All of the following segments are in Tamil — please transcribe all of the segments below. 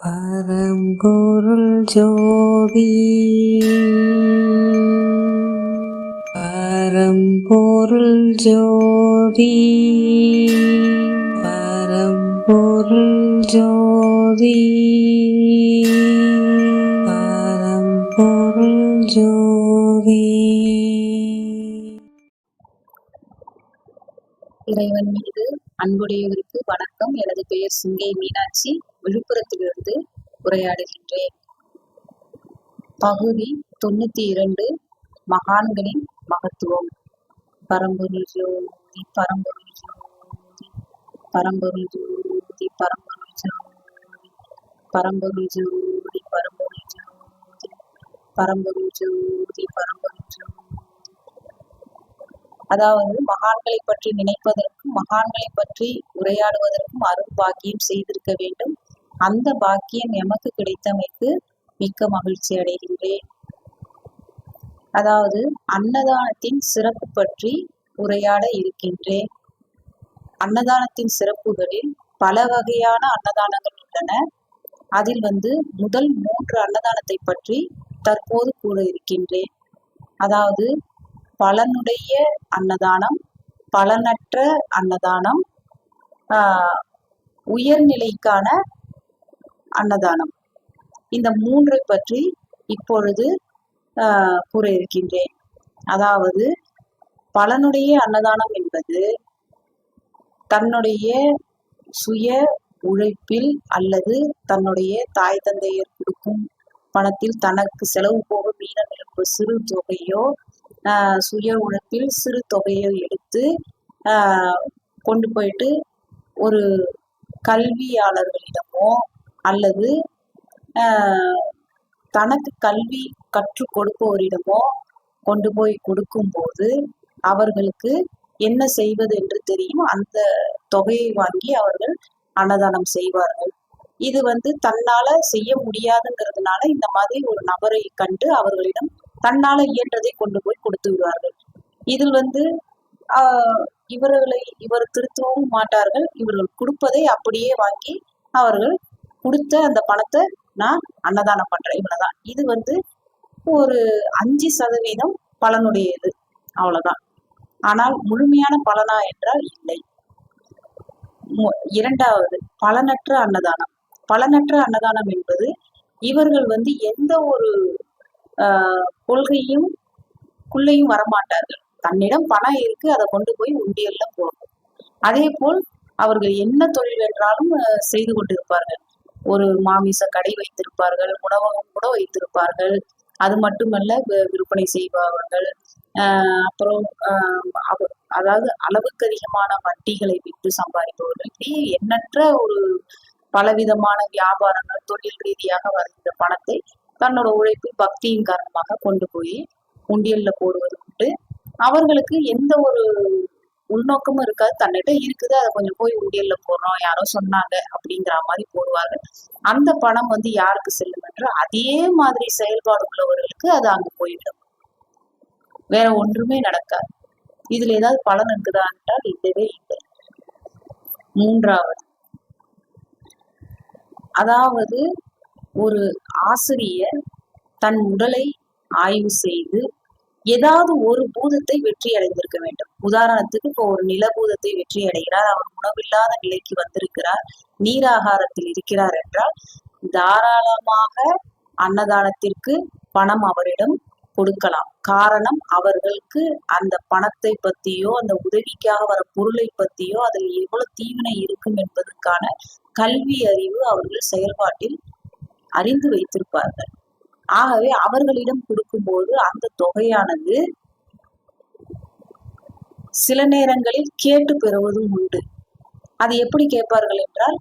பரம்பொருள் ஜோதி பரம்பொருள் ஜோதி பரம்பொருள் ஜோதி பரம்பொருள் ஜோதி. இறைவன் மீது அன்புடையவருக்கு வணக்கம். எனது பெயர் சிங்கை மீனாட்சி, விழுப்புரத்திலிருந்து உரையாடுகின்றேன். பகுதி 92, மகான்களின் மகத்துவம். பரம்பொருள் ஜோதி பரம்பொருள் ஜோதி பரம்பொருள் ஜோதி பரம்பொருள் ஜோதி பரம்பொருள் ஜோதி பரம்பொருள் ஜோதி பரம்பொருள் ஜோதி பரம்பொருள் ஜோதி. அதாவது மகான்களை பற்றி நினைப்பதற்கும் மகான்களை பற்றி உரையாடுவதற்கும் அருள் பாக்கியம் செய்திருக்க வேண்டும். அந்த பாக்கியம் எமக்கு கிடைத்தமைக்கு மிக்க மகிழ்ச்சி அடைகின்றேன். அதாவது அன்னதானத்தின் சிறப்பு பற்றி உரையாட இருக்கின்றேன். அன்னதானத்தின் சிறப்புகளில் பல வகையான அன்னதானங்கள் உள்ளன. அதில் முதல் 3 அன்னதானத்தை பற்றி தற்போது கூற இருக்கின்றேன். அதாவது பலனுடைய அன்னதானம், பலனற்ற அன்னதானம், உயர்நிலைக்கான அன்னதானம். இந்த 3 பற்றி இப்பொழுது கூற இருக்கின்றேன். அதாவது பலனுடைய அன்னதானம் என்பது தன்னுடைய சுய உழைப்பில் அல்லது தன்னுடைய தாய் தந்தையர் கொடுக்கும் பணத்தில் தனக்கு செலவு போக மீதம் இருக்கும் சிறு தொகையோ சுய உழைப்பில் சிறு தொகையை எடுத்து கொண்டு போயிட்டு ஒரு கல்வியாளர்களிடமோ அல்லது தனக்கு கல்வி கற்றுக் கொடுப்பவரிடமோ கொண்டு போய் கொடுக்கும்போது அவர்களுக்கு என்ன செய்வது என்று தெரியும். அந்த தொகையை வாங்கி அவர்கள் அன்னதானம் செய்வார்கள். இது தன்னால செய்ய முடியாதுங்கிறதுனால இந்த மாதிரி ஒரு நபரை கண்டு அவர்களிடம் தன்னால இயன்றதை கொண்டு போய் கொடுத்து விடுவார்கள். இதில் இவர் திருத்தவும் மாட்டார்கள். இவர்கள் கொடுப்பதை அப்படியே வாங்கி அவர்கள் கொடுத்த அந்த பணத்தை நான் அன்னதானம் பண்றேன், இவ்வளவுதான். இது ஒரு 5% பலனுடையது, அவ்வளவுதான். ஆனால் முழுமையான பலனா என்றால் இல்லை. 2வது பலனற்ற அன்னதானம். பலனற்ற அன்னதானம் என்பது இவர்கள் எந்த ஒரு கொள்கையும் வரமாட்டார்கள். தன்னிடம் பணம் இருக்கு, அதை கொண்டு போய் உண்டியல்ல போடணும். அதே போல் அவர்கள் என்ன தொழில் என்றாலும் செய்து கொண்டிருப்பார்கள். ஒரு மாமிச கடை வைத்திருப்பார்கள், உணவகம் கூட வைத்திருப்பார்கள். அது மட்டுமல்ல, விற்பனை செய்பவர்கள். அப்புறம் அதாவது அளவுக்கு அதிகமான வட்டிகளை விட்டு சம்பாதிப்பவர்கள். இப்படி எண்ணற்ற ஒரு பலவிதமான வியாபாரங்கள், தொழில் ரீதியாக வருகின்ற பணத்தை தன்னோட உழைப்பு பக்தியின் காரணமாக கொண்டு போய் உண்டியல்ல போடுவது உண்டு. அவர்களுக்கு எந்த ஒரு உள்நோக்கமும் இருக்காது. தன்னிட்ட இருக்குது, அதை கொஞ்சம் போய் உண்டியல்ல போடுறோம், யாரோ சொன்னாங்க அப்படிங்கிற மாதிரி போடுவார்கள். அந்த பணம் யாருக்கு செல்லும் என்று அதே மாதிரி செயல்பாடு உள்ளவர்களுக்கு அது அங்கு போய்விடும். வேற ஒன்றுமே நடக்காது. இதுல ஏதாவது பலன் இருக்குதா என்றால் இல்லவே இல்லை. 3வது, அதாவது ஒரு ஆசிரியர் தன் உடலை ஆய்வு செய்து ஏதாவது ஒரு பூதத்தை வெற்றி அடைந்திருக்க வேண்டும். உதாரணத்துக்கு இப்போ ஒரு நிலபூதத்தை வெற்றி அடைகிறார், அவர் உணவில்லாத நிலைக்கு வந்திருக்கிறார், நீராகாரத்தில் இருக்கிறார் என்றால் தாராளமாக அன்னதானத்திற்கு பணம் அவரிடம் கொடுக்கலாம். காரணம், அவர்களுக்கு அந்த பணத்தை பத்தியோ அந்த உதவிக்காக வர பொருளை பத்தியோ அதில் எவ்வளவு தீவினை இருக்கும் என்பதற்கான கல்வி அறிவு அவர்கள் செயல்பாட்டில் அறிந்து வைத்திருப்பார்கள். ஆகவே அவர்களிடம் கொடுக்கும்போது அந்த தொகையானது சில நேரங்களில் கேட்டு பெறுவதும் உண்டு. அது எப்படி கேட்பார்கள் என்றால்,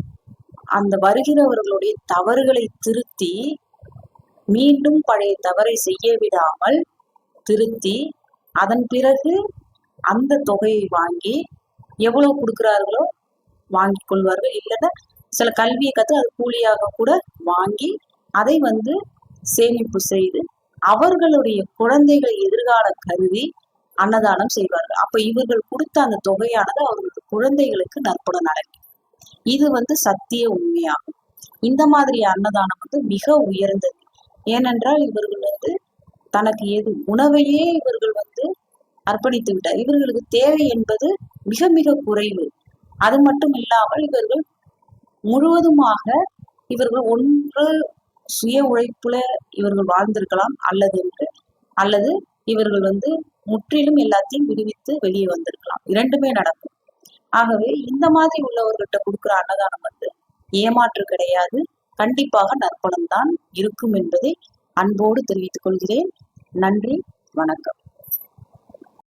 அந்த வருகிறவர்களுடைய தவறுகளை திருத்தி மீண்டும் பழைய தவறை செய்ய விடாமல் திருத்தி அதன் பிறகு அந்த தொகையை வாங்கி எவ்வளவு கொடுக்கிறார்களோ வாங்கி கொள்வார்கள். இல்லைன்னா சில கல்வியை கற்று அது கூலியாக கூட வாங்கி அதை சேமிப்பு செய்து அவர்களுடைய குழந்தைகளை எதிர்கால கருதி அன்னதானம் செய்வார்கள். அப்ப இவர்கள் கொடுத்த அந்த தொகையானது அவர்களுக்கு குழந்தைகளுக்கு நற்புடன் அடையும். இது சத்திய உண்மையாகும். இந்த மாதிரி அன்னதானம் வந்து மிக உயர்ந்தது. ஏனென்றால் இவர்கள் வந்து தனக்கு எது உணவையே இவர்கள் வந்து அர்ப்பணித்து விட்டார். இவர்களுக்கு தேவை என்பது மிக மிக குறைவு. அது மட்டும் இல்லாமல் இவர்கள் முழுவதுமாக இவர்கள் ஒன்று சுய உழைப்புல இவர்கள் வாழ்ந்திருக்கலாம், அல்லது இவர்கள் வந்து முற்றிலும் எல்லாத்தையும் விடுவித்து வெளியே வந்திருக்கலாம். இரண்டுமே நடக்கும். ஆகவே இந்த மாதிரி உள்ளவர்கிட்ட கொடுக்குற அன்னதானம் வந்து ஏமாற்று கிடையாது, கண்டிப்பாக நற்பலன் தான் இருக்கும் என்பதை அன்போடு தெரிவித்துக் கொள்கிறேன். நன்றி, வணக்கம்.